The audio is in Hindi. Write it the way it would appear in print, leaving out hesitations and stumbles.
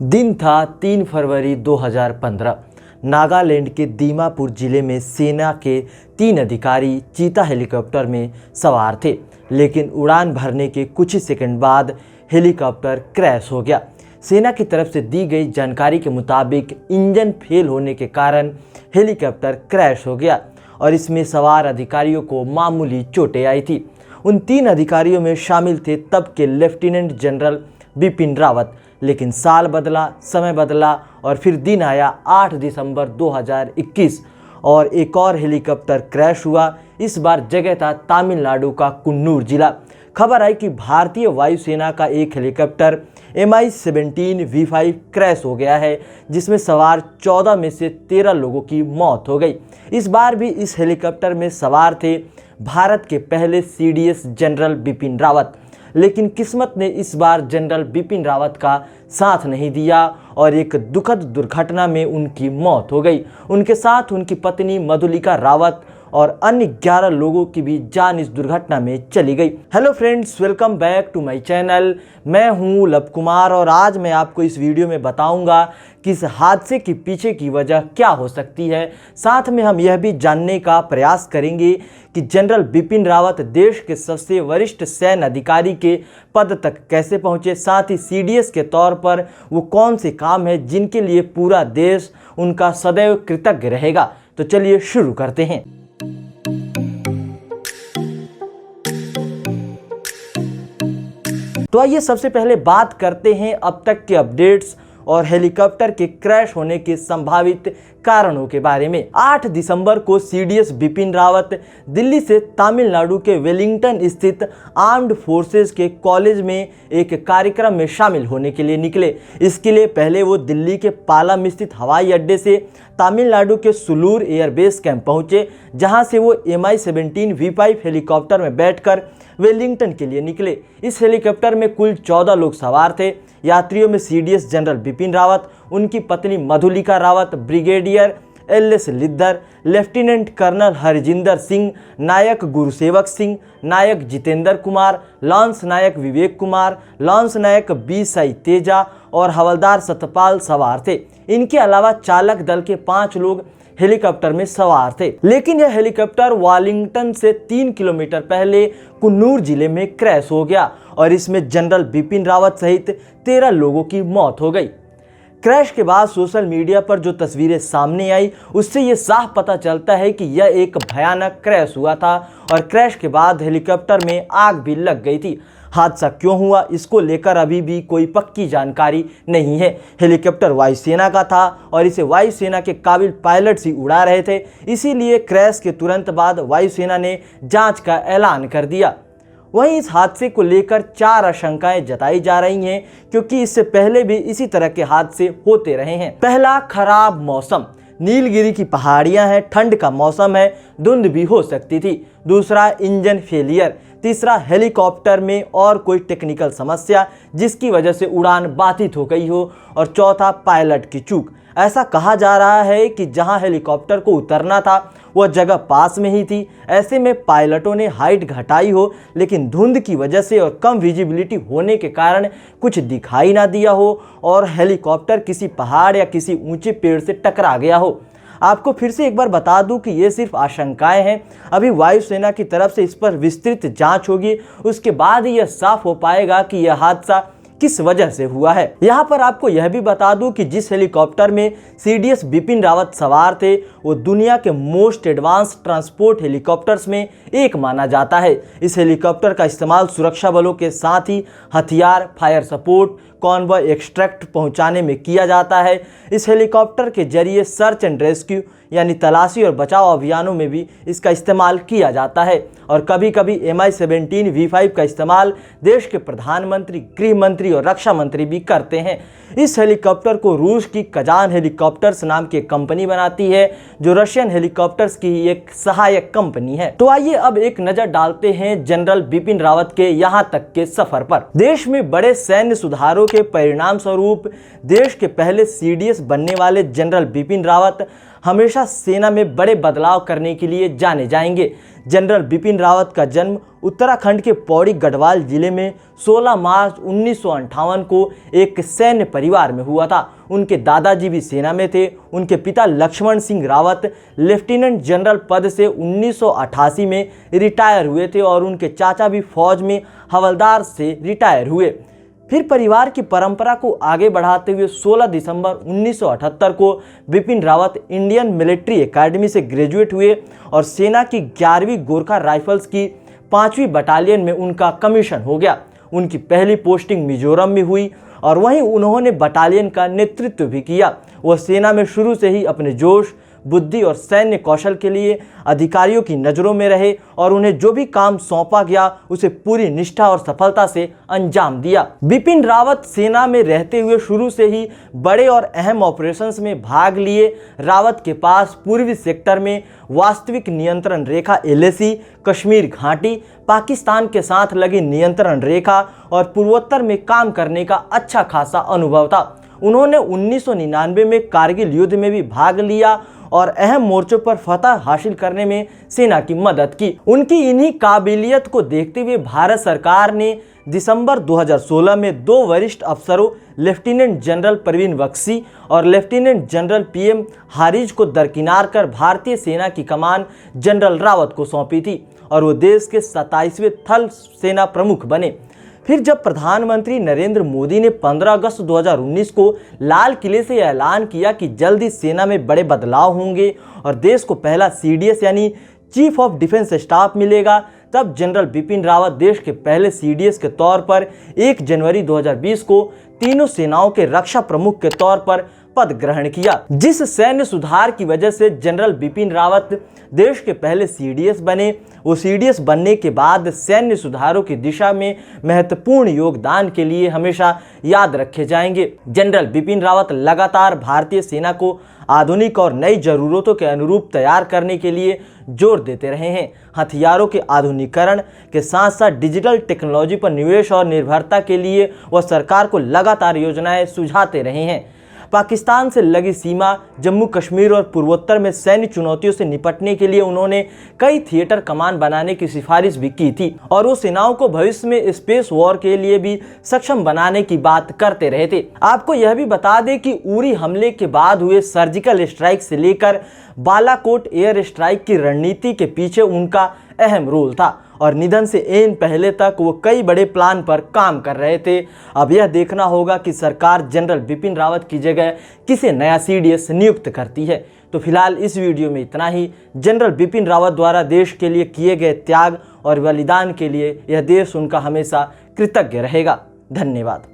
दिन था 3 फरवरी 2015। नागालैंड के दीमापुर जिले में सेना के 3 अधिकारी चीता हेलीकॉप्टर में सवार थे, लेकिन उड़ान भरने के कुछ ही सेकंड बाद हेलीकॉप्टर क्रैश हो गया। सेना की तरफ से दी गई जानकारी के मुताबिक इंजन फेल होने के कारण हेलीकॉप्टर क्रैश हो गया और इसमें सवार अधिकारियों को मामूली चोटें आई थी। उन 3 अधिकारियों में शामिल थे तब के लेफ्टिनेंट जनरल बिपिन रावत। लेकिन साल बदला, समय बदला और फिर दिन आया 8 दिसंबर 2021 और एक और हेलीकॉप्टर क्रैश हुआ। इस बार जगह था तमिलनाडु का कुन्नूर जिला। खबर आई कि भारतीय वायुसेना का एक हेलीकॉप्टर Mi-17 V5 क्रैश हो गया है, जिसमें सवार 14 में से 13 लोगों की मौत हो गई। इस बार भी इस हेलीकॉप्टर में सवार थे भारत के पहले CDS जनरल बिपिन रावत, लेकिन किस्मत ने इस बार जनरल बिपिन रावत का साथ नहीं दिया और एक दुखद दुर्घटना में उनकी मौत हो गई। उनके साथ उनकी पत्नी मधुलिका रावत और अन्य 11 लोगों की भी जान इस दुर्घटना में चली गई। Hello friends, welcome back to my channel. मैं हूं लव कुमार और आज मैं आपको इस वीडियो में बताऊंगा कि इस हादसे के पीछे की वजह क्या हो सकती है। साथ में हम यह भी जानने का प्रयास करेंगे कि जनरल बिपिन रावत देश के सबसे वरिष्ठ सैन्य अधिकारी के पद तक कैसे पहुंचे। साथ ही CDS के तौर पर वो कौन से काम है जिनके लिए पूरा देश उनका सदैव कृतज्ञ रहेगा। तो चलिए शुरू करते हैं। तो आइए सबसे पहले बात करते हैं अब तक के अपडेट्स और हेलीकॉप्टर के क्रैश होने के संभावित कारणों के बारे में। 8 दिसंबर को CDS बिपिन रावत दिल्ली से तमिलनाडु के वेलिंगटन स्थित आर्म्ड फोर्सेस के कॉलेज में एक कार्यक्रम में शामिल होने के लिए निकले। इसके लिए पहले वो दिल्ली के पालम स्थित हवाई अड्डे से तमिलनाडु के सुलूर एयरबेस कैंप पहुंचे, जहां से वो Mi-17 V5 हेलीकॉप्टर में बैठकर वेलिंगटन के लिए निकले। इस हेलीकॉप्टर में कुल 14 लोग सवार थे। यात्रियों में CDS जनरल बिपिन रावत, उनकी पत्नी Madhulika Rawat, brigadier LS Lidder, lieutenant colonel Harjinder Singh, Naik Gursewak Singh, Naik Jitendra Kumar, lance Naik Vivek Kumar, lance Naik B Sai Teja और हवलदार सतपाल सवार थे। इनके अलावा चालक दल के 5 लोग हेलीकॉप्टर में सवार थे। लेकिन यह हेलीकॉप्टर वालिंगटन से 3 किलोमीटर पहले कुन्नूर जिले में क्रैश हो गया और इसमें जनरल बिपिन रावत सहित 13 लोगों की मौत हो गई। क्रैश के बाद सोशल मीडिया पर जो तस्वीरें सामने आई उससे ये साफ पता चलता है कि यह एक भयानक क्रैश हुआ था और क्रैश के बाद हेलीकॉप्टर में आग भी लग गई थी। हादसा क्यों हुआ, इसको लेकर अभी भी कोई पक्की जानकारी नहीं है। हेलीकॉप्टर वायुसेना का था और इसे वायुसेना के काबिल पायलट्स ही उड़ा रहे थे, इसीलिए क्रैश के तुरंत बाद वायुसेना ने जांच का ऐलान कर दिया। वहीं इस हादसे को लेकर 4 आशंकाएं जताई जा रही हैं, क्योंकि इससे पहले भी इसी तरह के हादसे होते रहे हैं। पहला, खराब मौसम। नीलगिरी की पहाड़ियां हैं, ठंड का मौसम है, धुंध भी हो सकती थी। दूसरा, इंजन फेलियर। तीसरा, हेलीकॉप्टर में और कोई टेक्निकल समस्या जिसकी वजह से उड़ान बाधित हो गई हो। और चौथा, पायलट की चूक। ऐसा कहा जा रहा है कि जहां हेलीकॉप्टर को उतरना था वह जगह पास में ही थी। ऐसे में पायलटों ने हाइट घटाई हो, लेकिन धुंध की वजह से और कम विजिबिलिटी होने के कारण कुछ दिखाई ना दिया हो और हेलीकॉप्टर किसी पहाड़ या किसी ऊंचे पेड़ से टकरा गया हो। आपको फिर से एक बार बता दूं कि ये सिर्फ आशंकाएं हैं। अभी वायुसेना की तरफ से इस पर विस्तृत जांच होगी, उसके बाद ही यह साफ हो पाएगा कि यह हादसा किस वजह से हुआ है। यहाँ पर आपको यह भी बता दूं कि जिस हेलीकॉप्टर में CDS बिपिन रावत सवार थे वो दुनिया के मोस्ट एडवांस ट्रांसपोर्ट हेलीकॉप्टर्स में एक माना जाता है। इस हेलीकॉप्टर का इस्तेमाल सुरक्षा बलों के साथ ही हथियार, फायर सपोर्ट, कॉन्वॉय एक्सट्रैक्ट पहुंचाने में किया जाता है। इस हेलीकॉप्टर के जरिए सर्च एंड रेस्क्यू यानी तलाशी और बचाव अभियानों में भी इसका इस्तेमाल किया जाता है और कभी कभी Mi-17 V5 का इस्तेमाल देश के प्रधानमंत्री, गृह मंत्री और रक्षा मंत्री भी करते हैं। इस हेलीकॉप्टर को रूस की कजान हेलीकॉप्टर्स नाम की कंपनी बनाती है, जो रशियन हेलीकॉप्टर्स की एक सहायक कंपनी है। तो आइए अब एक नजर डालते हैं जनरल बिपिन रावत के यहाँ तक के सफर पर। देश में बड़े सैन्य सुधारों के परिणाम स्वरूप देश के पहले CDS बनने वाले जनरल बिपिन रावत हमेशा सेना में बड़े बदलाव करने के लिए जाने जाएंगे। जनरल बिपिन रावत का जन्म उत्तराखंड के पौड़ी गढ़वाल जिले में 16 मार्च 1958 को एक सैन्य परिवार में हुआ था। उनके दादाजी भी सेना में थे। उनके पिता लक्ष्मण सिंह रावत लेफ्टिनेंट जनरल पद से 1988 में रिटायर हुए थे और उनके चाचा भी फौज में हवलदार से रिटायर हुए। फिर परिवार की परंपरा को आगे बढ़ाते हुए 16 दिसंबर 1978 को Bipin Rawat Indian military academy से ग्रेजुएट हुए और सेना की 11वीं गोरखा राइफल्स की 5वीं बटालियन में उनका कमीशन हो गया। उनकी पहली पोस्टिंग मिजोरम में हुई और वहीं उन्होंने बटालियन का नेतृत्व भी किया। वह सेना में शुरू से ही अपने जोश, बुद्धि और सैन्य कौशल के लिए अधिकारियों की नज़रों में रहे और उन्हें जो भी काम सौंपा गया उसे पूरी निष्ठा और सफलता से अंजाम दिया। बिपिन रावत सेना में रहते हुए शुरू से ही बड़े और अहम ऑपरेशंस में भाग लिए। रावत के पास पूर्वी सेक्टर में वास्तविक नियंत्रण रेखा LAC, कश्मीर घाटी, पाकिस्तान के साथ लगी नियंत्रण रेखा और पूर्वोत्तर में काम करने का अच्छा खासा अनुभव था। उन्होंने 1999 में कारगिल युद्ध में भी भाग लिया और अहम मोर्चों पर फतह हासिल करने में सेना की मदद की। उनकी इन्हीं काबिलियत को देखते हुए भारत सरकार ने दिसंबर 2016 में 2 वरिष्ठ अफसरों लेफ्टिनेंट जनरल परवीन बख्शी और लेफ्टिनेंट जनरल PM हारिज को दरकिनार कर भारतीय सेना की कमान जनरल रावत को सौंपी थी और वो देश के 27वें थल सेना प्रमुख बने। फिर जब प्रधानमंत्री नरेंद्र मोदी ने 15 अगस्त 2019 को लाल किले से ऐलान किया कि जल्द ही सेना में बड़े बदलाव होंगे और देश को पहला CDS यानी चीफ ऑफ डिफेंस स्टाफ मिलेगा, तब जनरल बिपिन रावत देश के पहले CDS के तौर पर 1 जनवरी 2020 को तीनों सेनाओं के रक्षा प्रमुख के तौर पर पद ग्रहण किया। जिस सैन्य सुधार की वजह से जनरल बिपिन रावत देश के पहले CDS बने, वो CDS बनने के बाद सैन्य सुधारों की दिशा में महत्वपूर्ण योगदान के लिए हमेशा याद रखे जाएंगे। जनरल बिपिन रावत लगातार भारतीय सेना को आधुनिक और नई जरूरतों के अनुरूप तैयार करने के लिए जोर देते रहे हैं। हथियारों के आधुनिकीकरण के साथ साथ डिजिटल टेक्नोलॉजी पर निवेश और निर्भरता के लिए वह सरकार को लगातार योजनाएं सुझाते रहे हैं। पाकिस्तान से लगी सीमा, जम्मू कश्मीर और पूर्वोत्तर में सैन्य चुनौतियों से निपटने के लिए उन्होंने कई थिएटर कमान बनाने की सिफारिश भी की थी और वो सेनाओं को भविष्य में स्पेस वॉर के लिए भी सक्षम बनाने की बात करते रहे थे। आपको यह भी बता दें कि उरी हमले के बाद हुए सर्जिकल स्ट्राइक से लेकर बालाकोट एयर स्ट्राइक की रणनीति के पीछे उनका अहम रोल था और निधन से एन पहले तक वो कई बड़े प्लान पर काम कर रहे थे। अब यह देखना होगा कि सरकार जनरल बिपिन रावत की जगह किसे नया CDS नियुक्त करती है। तो फिलहाल इस वीडियो में इतना ही। जनरल बिपिन रावत द्वारा देश के लिए किए गए त्याग और बलिदान के लिए यह देश उनका हमेशा कृतज्ञ रहेगा। धन्यवाद।